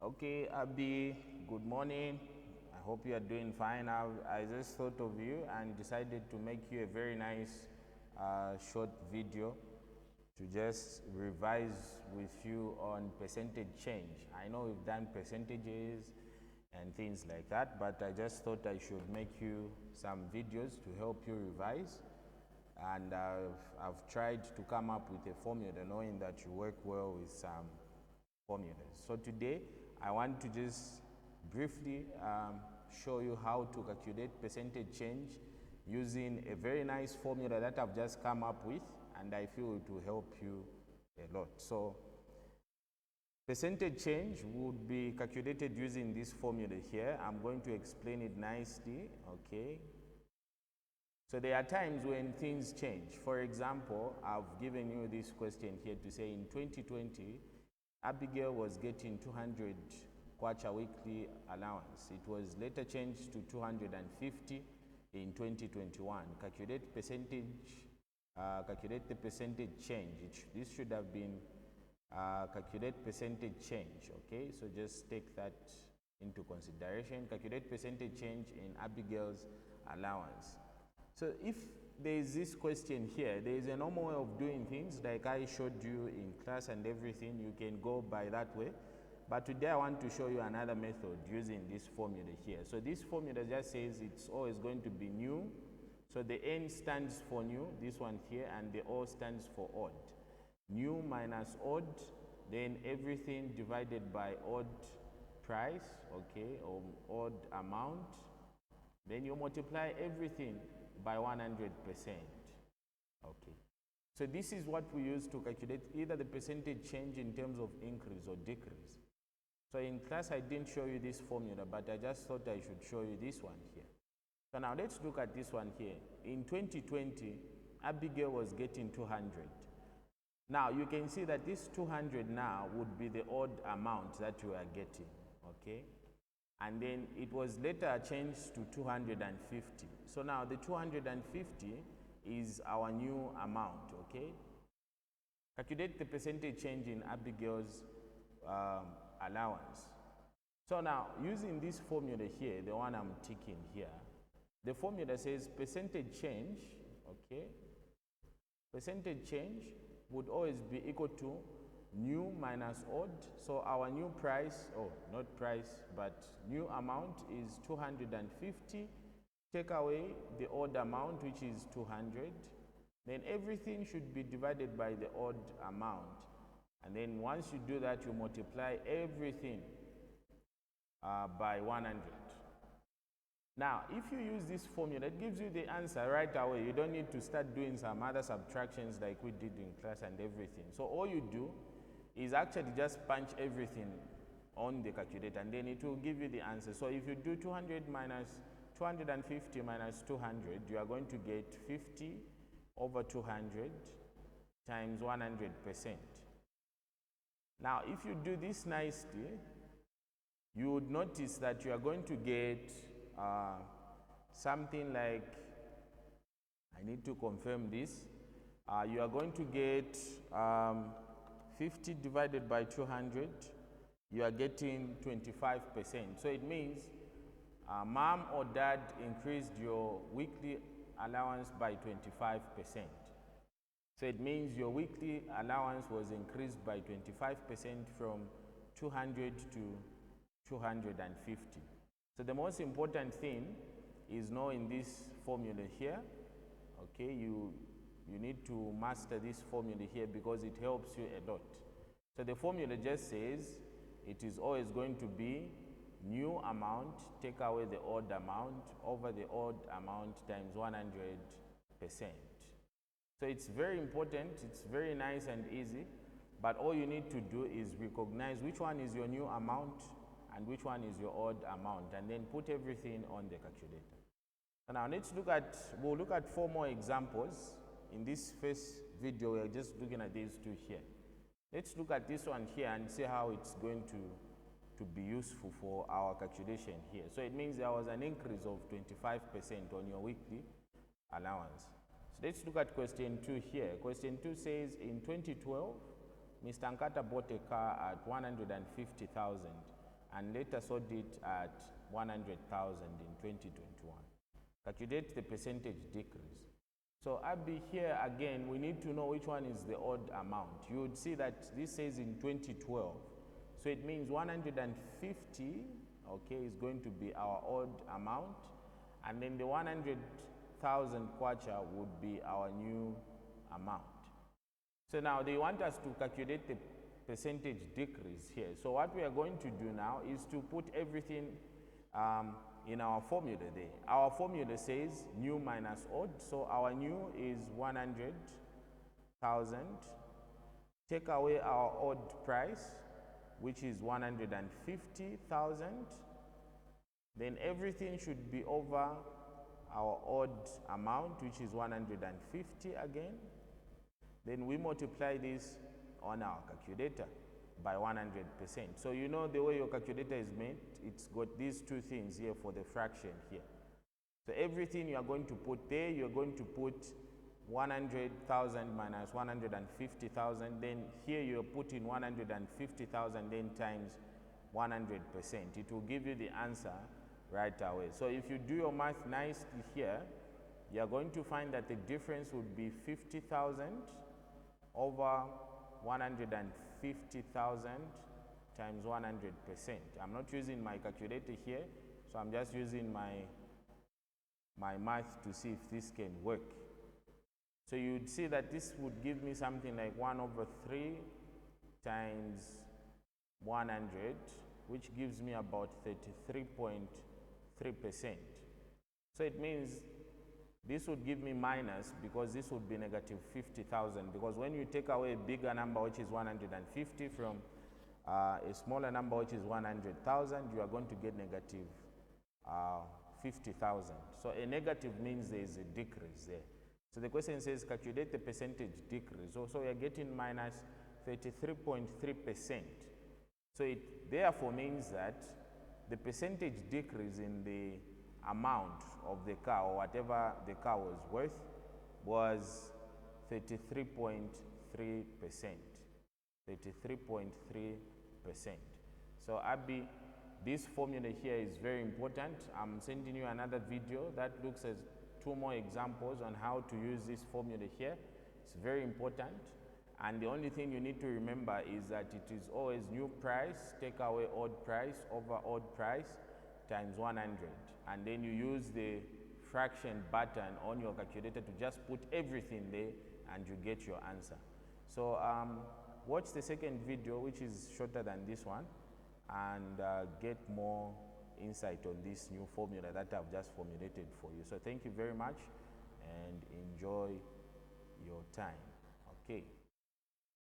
Okay, Abby, good morning. I hope you are doing fine. I just thought of you and decided to make you a very nice short video to just revise with you on percentage change. I know we've done percentages and things like that, but I just thought I should make you some videos to help you revise. And I've tried to come up with a formula knowing that you work well with some formulas. So today I want to just briefly show you how to calculate percentage change using a very nice formula that I've just come up with, and I feel it will help you a lot. So percentage change would be calculated using this formula here. I'm going to explain it nicely, okay? So there are times when things change. For example, I've given you this question here to say in 2020, Abigail was getting 200 kwacha weekly allowance. It was later changed to 250 in 2021. Calculate the percentage change. This should have been calculate percentage change, okay? So just take that into consideration. Calculate percentage change in Abigail's allowance. So if there is this question here, there is a normal way of doing things like I showed you in class and everything. You can go by that way. But today I want to show you another method using this formula here. So this formula just says it's always going to be new. So the N stands for new, this one here, and the O stands for odd. New minus odd, then everything divided by odd price, okay, or odd amount. Then you multiply everything by 100%. Okay. So this is what we use to calculate either the percentage change in terms of increase or decrease. So in class I didn't show you this formula, but I just thought I should show you this one here. So now let's look at this one here. In 2020, Abigail was getting 200. Now you can see that this 200 now would be the odd amount that you are getting, okay? And then it was later changed to 250. So now the 250 is our new amount, okay? Calculate the percentage change in Abigail's allowance. So now using this formula here, the one I'm ticking here, the formula says percentage change, okay? Percentage change would always be equal to new minus odd. So our new price, not price, but new amount is 250. Take away the odd amount, which is 200. Then everything should be divided by the odd amount. And then once you do that, you multiply everything by 100. Now, if you use this formula, it gives you the answer right away. You don't need to start doing some other subtractions like we did in class and everything. So all you do is actually just punch everything on the calculator, and then it will give you the answer. So if you do 250 minus 200, you are going to get 50 over 200 times 100%. Now if you do this nicely, you would notice that you are going to get something like, I need to confirm this, you are going to get 50 divided by 200, you are getting 25%. So it means mom or dad increased your weekly allowance by 25%. So it means your weekly allowance was increased by 25% from 200 to 250. So the most important thing is knowing this formula here, okay? You need to master this formula here because it helps you a lot. So the formula just says it is always going to be new amount, take away the odd amount, over the odd amount times 100%. So it's very important, it's very nice and easy, but all you need to do is recognize which one is your new amount and which one is your odd amount, and then put everything on the calculator. So now we'll look at 4 more examples. In this first video, we're just looking at these 2 here. Let's look at this one here and see how it's going to be useful for our calculation here. So it means there was an increase of 25% on your weekly allowance. So let's look at question 2 here. Question 2 says in 2012, Mr. Nkata bought a car at 150,000 and let us sort it at 100,000 in 2021. Calculate the percentage decrease. So Abby, here again, we need to know which one is the odd amount. You would see that this says in 2012. So it means 150, okay, is going to be our odd amount. And then the 100,000 kwacha would be our new amount. So now they want us to calculate the percentage decrease here. So what we are going to do now is to put everything in our formula there. Our formula says new minus odd. So our new is 100,000. Take away our odd price, which is 150,000. Then everything should be over our odd amount, which is 150 again. Then we multiply this on our calculator by 100%. So you know the way your calculator is made, it's got these two things here for the fraction here. So everything you are going to put there, you're going to put 100,000 minus 150,000. Then here you're putting 150,000 then times 100%. It will give you the answer right away. So if you do your math nicely here, you're going to find that the difference would be 50,000 over 150,000 times 100%. I'm not using my calculator here, so I'm just using my math to see if this can work. So you'd see that this would give me something like 1 over 3 times 100, which gives me about 33.3%. So it means this would give me minus, because this would be negative 50,000, because when you take away a bigger number, which is 150, from a smaller number, which is 100,000, you are going to get negative 50,000. So a negative means there is a decrease there. So the question says calculate the percentage decrease. So we are getting minus 33.3%. So it therefore means that the percentage decrease in the amount of the car, or whatever the car was worth, was 33.3%. 33.3%. So Abby, this formula here is very important. I'm sending you another video that looks at 2 more examples on how to use this formula here. It's very important. And the only thing you need to remember is that it is always new price, take away odd price over odd price times 100. And then you use the fraction button on your calculator to just put everything there and you get your answer. So watch the second video, which is shorter than this one, and get more insight on this new formula that I've just formulated for you. So thank you very much and enjoy your time. Okay.